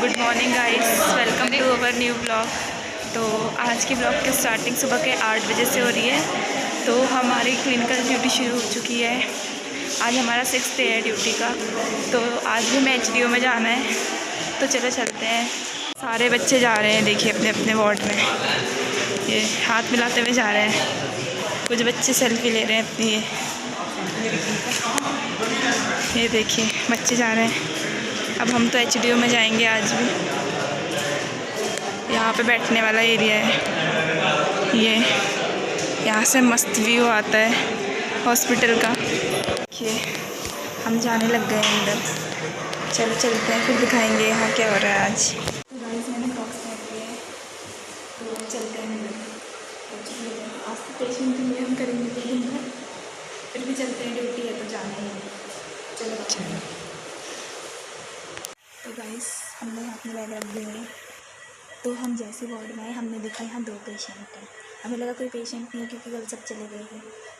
Good morning guys, welcome to our new blog. तो आज की ब्लॉग की स्टार्टिंग सुबह के 8 बजे से हो रही है। तो हमारी क्लिनिकल ड्यूटी शुरू हो चुकी है। आज हमारा 6th डे है ड्यूटी का। तो आज भी हमें HDO में जाना है, तो चलो चलते हैं। सारे बच्चे जा रहे हैं, देखिए अपने अपने वार्ड में, ये हाथ मिलाते हुए जा रहे हैं। कुछ बच्चे सेल्फी ले रहे हैं अपनी, ये देखिए बच्चे जा रहे हैं। अब हम तो HDO में जाएंगे आज भी। यहाँ पे बैठने वाला एरिया है, ये यहाँ से मस्त व्यू आता है हॉस्पिटल का। देखिए हम जाने लग गए हैं अंदर, चलो चलते हैं, फिर दिखाएंगे यहाँ क्या हो रहा है आज। तो गाइस मैंने क्रॉक्स पहन लिए हैं, तो चलते हैं अंदर। आज तो पेशेंट के लिए हम करेंगे तो दिन भर, फिर भी चलते हैं, ड्यूटी है तो जाना ही है। चलो। तो गाइस हमने अपने बैग रख दिए हैं। तो हम जैसे वार्ड में आए, हमने देखा यहाँ 2 पेशेंट हैं। हमें लगा कोई पेशेंट नहीं है क्योंकि कल सब चले गए थे।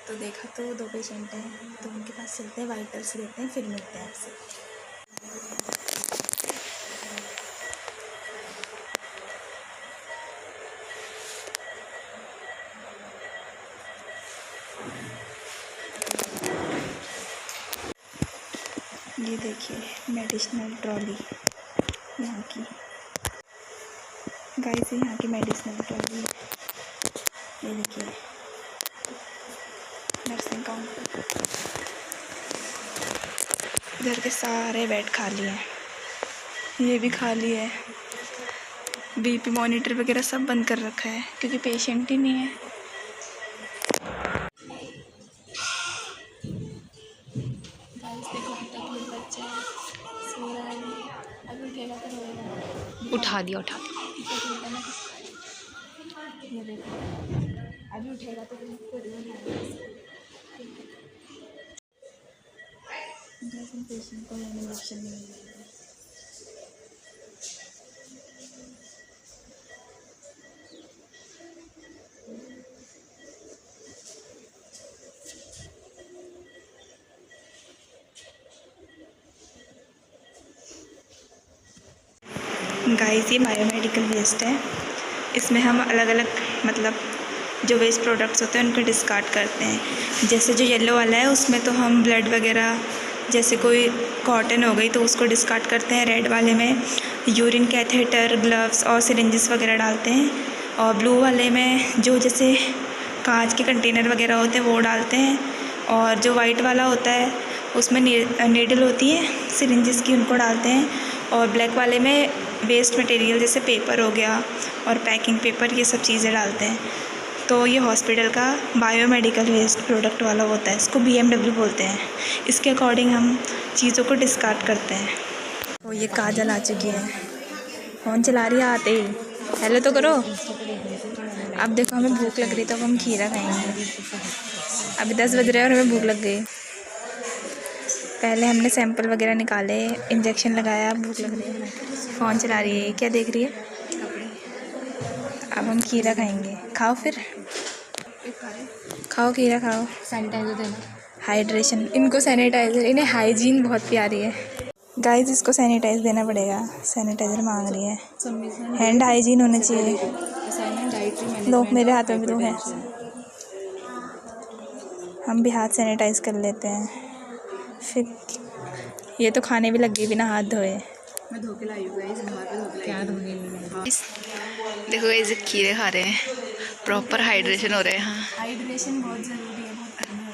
तो देखा तो 2 पेशेंट हैं, तो उनके पास चलते हैं, वाइटल्स देते हैं, फिर मिलते हैं आपसे। ये देखिए मेडिसिनल ट्रॉली यहाँ की, गाइस यहाँ की मेडिसिनल ट्रॉली। ये देखिए नर्सिंग काउंटर। इधर के सारे बेड खाली हैं, ये भी खाली है। BP मॉनिटर वगैरह सब बंद कर रखा है क्योंकि पेशेंट ही नहीं है। उठा दिया ये देखो अभी उठेगा तो पेशेंट को इंजेक्शन नहीं मिलेगा। गाइस ये बायोमेडिकल वेस्ट है। इसमें हम अलग अलग मतलब जो वेस्ट प्रोडक्ट्स होते हैं उनको डिस्कार्ड करते हैं। जैसे जो येलो वाला है उसमें तो हम ब्लड वगैरह, जैसे कोई कॉटन हो गई तो उसको डिस्कार्ड करते हैं। रेड वाले में यूरिन कैथेटर, ग्लव्स और सिरिंजेस वगैरह डालते हैं। और ब्लू वाले में जो जैसे कांच के कंटेनर वगैरह होते हैं वो डालते हैं। और जो वाइट वाला होता है उसमें नीडल होती है सिरिंजेस की, उनको डालते हैं। और ब्लैक वाले में वेस्ट मटेरियल जैसे पेपर हो गया और पैकिंग पेपर, ये सब चीज़ें डालते हैं। तो ये हॉस्पिटल का बायोमेडिकल वेस्ट प्रोडक्ट वाला होता है, इसको BMW बोलते हैं। इसके अकॉर्डिंग हम चीज़ों को डिस्कार्ड करते हैं। तो ये काजल आ चुकी है, फ़ोन चला रही है आते ही, हेलो तो करो। अब देखो हमें भूख लग रही तो अब हम खीरा खाएंगे। अभी 10 बज रहे हैं और हमें भूख लग गई। पहले हमने सैंपल वगैरह निकाले, इंजेक्शन लगाया, भूख लग रही है। फ़ोन चला रही है, क्या देख रही है? अब हम खीरा खाएंगे। खाओ फिर, खाओ खीरा खाओ। सैनिटाइजर देना, हाइड्रेशन, इनको सैनिटाइज़र, इन्हें हाइजीन बहुत प्यारी है। गाइस इसको सैनिटाइज देना पड़ेगा, सैनिटाइज़र मांग रही है। हैंड हाइजीन होना चाहिए। लो मेरे हाथ में भी तो है, हम भी हाथ सैनिटाइज कर लेते हैं। फिर ये तो खाने भी लग गई बिना हाथ धोए। मैं धो के लाई हूँ गाइस, क्या धोने में। देखो ये खीरे खा रहे हैं, प्रॉपर हाइड्रेशन हो रहा है। हाँ हाइड्रेशन बहुत ज़रूरी है, बहुत करना है।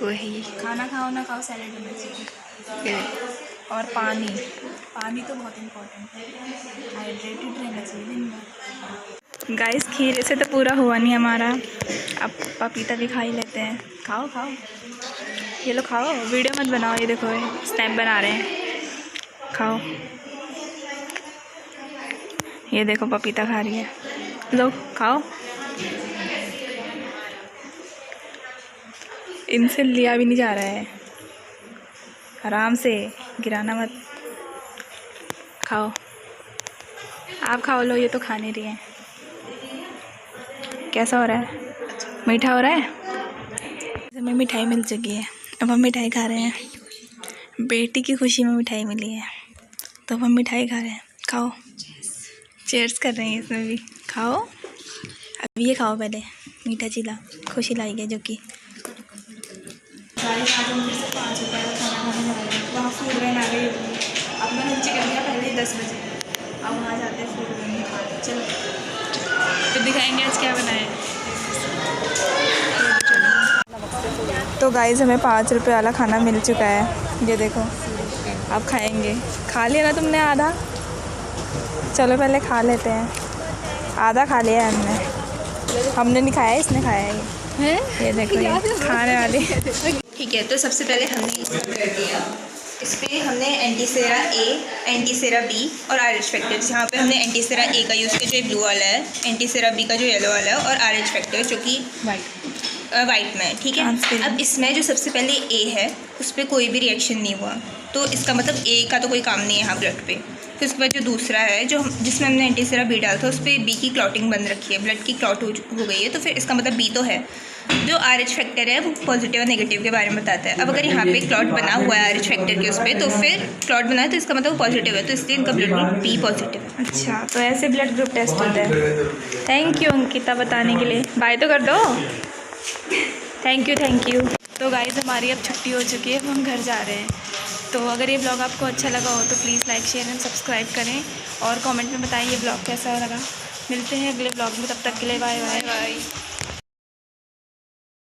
वही, खाना खाओ ना खाओ, सैलेड होना चाहिए। और पानी तो बहुत इम्पोर्टेंट है, हाइड्रेटेड रहना चाहिए दिन भर। गाइस खीरे से तो पूरा हुआ नहीं हमारा, अब पपीता भी खा ही लेते हैं। खाओ खाओ, ये लो खाओ, वीडियो मत बनाओ। ये देखो स्नैप बना रहे हैं, खाओ। ये देखो पपीता खा रही है, लो खाओ। इनसे लिया भी नहीं जा रहा है, आराम से, गिराना मत। खाओ, आप खाओ। लो ये तो खा नहीं रही है। कैसा हो रहा है? मीठा हो रहा है? हमें मिठाई मिल चुकी है, अब हम मिठाई खा रहे हैं। बेटी की खुशी में मिठाई मिली है तो अब हम मिठाई खा रहे हैं। खाओ, चीयर्स कर रहे हैं इसमें भी। खाओ, अभी ये खाओ पहले मीठा चीला, खुशी लाई है जो कि आज हम फिर से 5 रुपये का खाना खाने वाले हैं। वहाँ फूड वैन आ गई होगी। अब मैंने नीचे कर दिया पहले 10 बजे, अब वहाँ जाते हैं फूड वैन में खाने। चलो फिर दिखाएंगे आज क्या बनाए। तो गाइस हमें 5 रुपये वाला खाना मिल चुका है, ये देखो। अब खाएंगे। खा लिया ना तुमने आधा? चलो पहले खा लेते हैं। आधा खा लिया है हमने नहीं खाया, इसने खाया है। ये देखो ये खाने वाले। ठीक है, तो सबसे पहले हमने इसमें कर दिया, इस पर हमने एंटीसेरा ए, एंटीसेरा बी और आरएच फैक्टर। जहाँ पे हमने एंटीसेरा ए का यूज़ किया जो ब्लू वाला है, एंटीसेरा बी का जो येलो वाला है, और आरएच फैक्टर जो कि वाइट में है। ठीक है, अब इसमें जो सबसे पहले ए है उस पर कोई भी रिएक्शन नहीं हुआ, तो इसका मतलब ए का तो कोई काम नहीं है यहाँ ब्लड पे। फिर उसके बाद जो दूसरा है जिसमें हमने एंटीसेरा बी डाला था उस पर बी की क्लॉटिंग बंद रखी है, ब्लड की क्लॉट हो गई है, तो फिर इसका मतलब बी तो है। जो आरएच फैक्टर है वो पॉजिटिव और नेगेटिव के बारे में बताता है। अब अगर यहाँ पे क्लॉट बना हुआ है आरएच फैक्टर के उस पर, तो फिर क्लॉट बना है तो इसका मतलब वो पॉजिटिव है, तो इसलिए इनका ब्लड ग्रुप बी पॉजिटिव है। अच्छा, तो ऐसे ब्लड ग्रुप टेस्ट होता है। थैंक यू अंकिता बताने के लिए। बाय तो कर दो। Thank you. तो गाइज़ हमारी अब छुट्टी हो चुकी है, अब हम घर जा रहे हैं। तो अगर ये ब्लॉग आपको अच्छा लगा हो तो please like share and subscribe करें और कमेंट में बताएं ये ब्लॉग कैसा लगा। मिलते हैं अगले ब्लॉग में, तब तक के लिए बाय बाय।